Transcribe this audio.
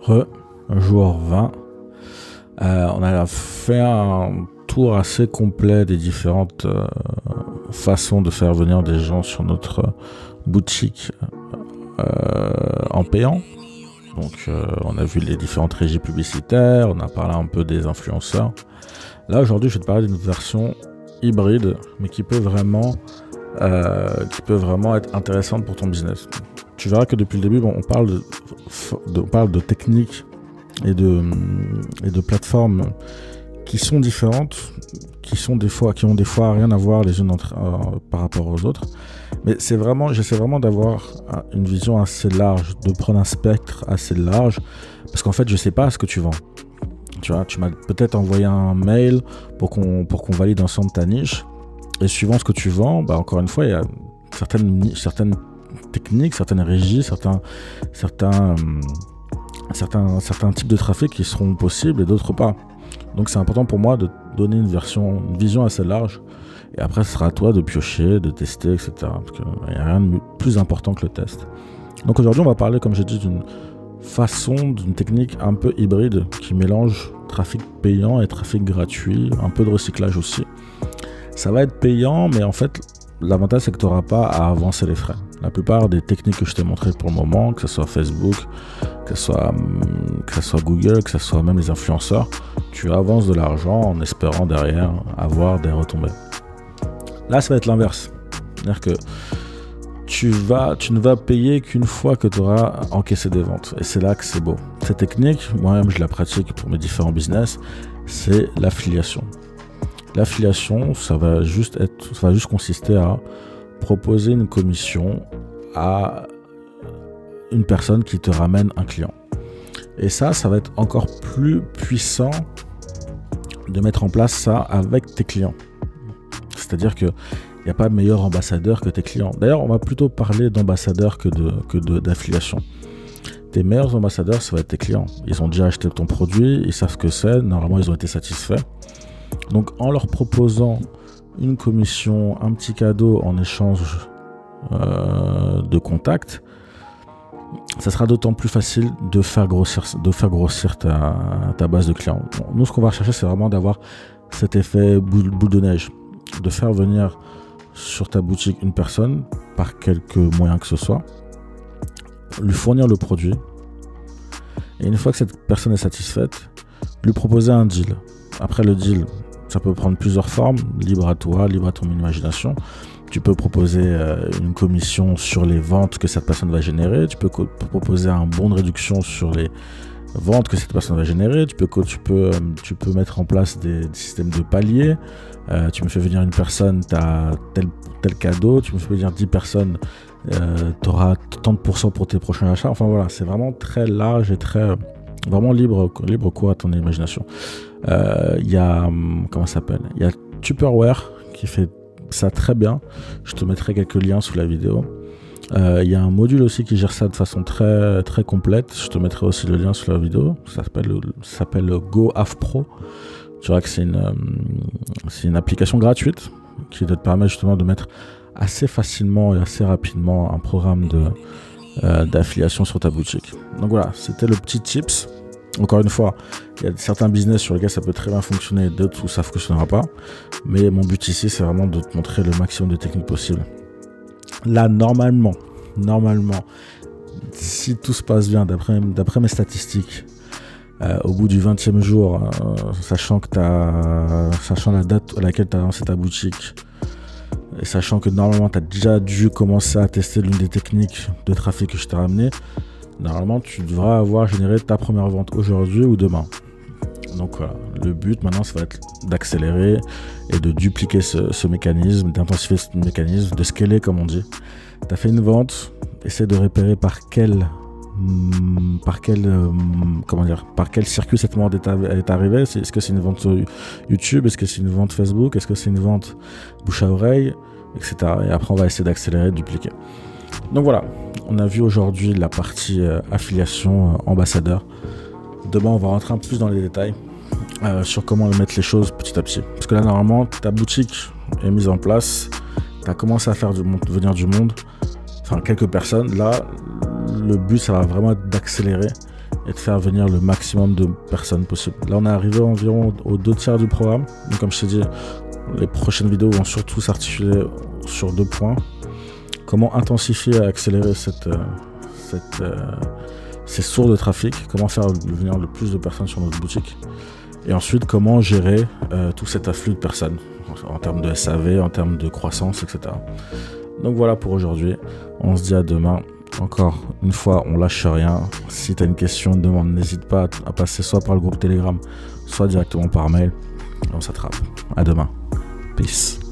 Jour 20. On a fait un tour assez complet des différentes façons de faire venir des gens sur notre boutique en payant. Donc on a vu les différentes régies publicitaires, on a parlé un peu des influenceurs. Là aujourd'hui je vais te parler d'une version hybride, mais qui peut vraiment être intéressante pour ton business. Tu verras que depuis le début, on parle de techniques et de plateformes qui sont différentes, qui ont des fois rien à voir les unes par rapport aux autres. Mais j'essaie vraiment d'avoir une vision assez large, de prendre un spectre assez large, parce qu'en fait, je sais pas ce que tu vends. Tu vois, tu m'as peut-être envoyé un mail pour qu'on valide ensemble ta niche, et suivant ce que tu vends, bah encore une fois, il y a certaines techniques, certaines régies, certains types de trafic qui seront possibles et d'autres pas. Donc c'est important pour moi de donner une vision assez large, et après ce sera à toi de piocher, de tester, etc. Parce qu'il n'y a rien de plus important que le test. Donc aujourd'hui on va parler, comme j'ai dit, d'une technique un peu hybride qui mélange trafic payant et trafic gratuit, un peu de recyclage aussi. Ça va être payant, mais en fait l'avantage c'est que tu n'auras pas à avancer les frais. La plupart des techniques que je t'ai montrées pour le moment, que ce soit Facebook, que ce soit Google, que ce soit même les influenceurs, tu avances de l'argent en espérant derrière avoir des retombées. Là, ça va être l'inverse. C'est-à-dire que tu ne vas payer qu'une fois que tu auras encaissé des ventes. Et c'est là que c'est beau. Cette technique, moi-même, je la pratique pour mes différents business, c'est l'affiliation. L'affiliation, ça va juste consister à proposer une commission à une personne qui te ramène un client. Et ça va être encore plus puissant de mettre en place ça avec tes clients. C'est-à-dire qu'il n'y a pas meilleur ambassadeur que tes clients. D'ailleurs, on va plutôt parler d'ambassadeur que d'affiliation. Tes meilleurs ambassadeurs, ça va être tes clients. Ils ont déjà acheté ton produit, ils savent ce que c'est, normalement ils ont été satisfaits. Donc en leur proposant une commission, un petit cadeau en échange de contact, ça sera d'autant plus facile de faire grossir ta base de clients. Bon, nous, ce qu'on va chercher, c'est vraiment d'avoir cet effet boule de neige, de faire venir sur ta boutique une personne par quelque moyen que ce soit, lui fournir le produit, et une fois que cette personne est satisfaite, lui proposer un deal. Après le deal, ça peut prendre plusieurs formes, libre à toi, libre à ton imagination. Tu peux proposer une commission sur les ventes que cette personne va générer. Tu peux proposer un bon de réduction sur les ventes que cette personne va générer. Tu peux mettre en place des systèmes de paliers. Tu me fais venir une personne, tu as tel cadeau. Tu me fais venir 10 personnes, tu auras 30% pour tes prochains achats. Enfin voilà, c'est vraiment très large et vraiment libre cours à ton imagination. Il y a Tupperware qui fait ça très bien. Je te mettrai quelques liens sous la vidéo. Il y a un module aussi qui gère ça de façon très, très complète. Je te mettrai aussi le lien sous la vidéo. Ça s'appelle GoAffPro. Tu verras que c'est une application gratuite qui te permet justement de mettre assez facilement et assez rapidement un programme d'affiliation sur ta boutique. Donc voilà, c'était le petit tips. Encore une fois, il y a certains business sur lesquels ça peut très bien fonctionner, d'autres où ça ne fonctionnera pas. Mais mon but ici, c'est vraiment de te montrer le maximum de techniques possibles. Là, normalement, si tout se passe bien, d'après mes statistiques, au bout du 20e jour, sachant la date à laquelle tu as lancé ta boutique, et sachant que normalement, tu as déjà dû commencer à tester l'une des techniques de trafic que je t'ai ramené, normalement, tu devras avoir généré ta première vente aujourd'hui ou demain. Donc voilà, le but maintenant, ça va être d'accélérer et de dupliquer ce mécanisme, d'intensifier ce mécanisme, de scaler comme on dit. Tu as fait une vente, essaie de repérer par quel circuit cette vente est arrivée. Est-ce que c'est une vente sur YouTube? Est-ce que c'est une vente Facebook? Est-ce que c'est une vente bouche à oreille, etc. Et après, on va essayer d'accélérer, de dupliquer. Donc voilà, on a vu aujourd'hui la partie affiliation ambassadeur. Demain, on va rentrer un peu plus dans les détails sur comment mettre les choses petit à petit. Parce que là, normalement, ta boutique est mise en place. Tu as commencé à faire venir du monde, enfin quelques personnes. Là, le but, ça va vraiment être d'accélérer et de faire venir le maximum de personnes possible. Là, on est arrivé environ aux 2/3 du programme. Donc, comme je t'ai dit, les prochaines vidéos vont surtout s'articuler sur 2 points. Comment intensifier et accélérer ces sources de trafic, comment faire venir le plus de personnes sur notre boutique, et ensuite comment gérer tout cet afflux de personnes en termes de SAV, en termes de croissance, etc. Donc voilà pour aujourd'hui, on se dit à demain. Encore une fois, on lâche rien. Si tu as une question, une demande, n'hésite pas à passer soit par le groupe Telegram, soit directement par mail. On s'attrape. À demain. Peace.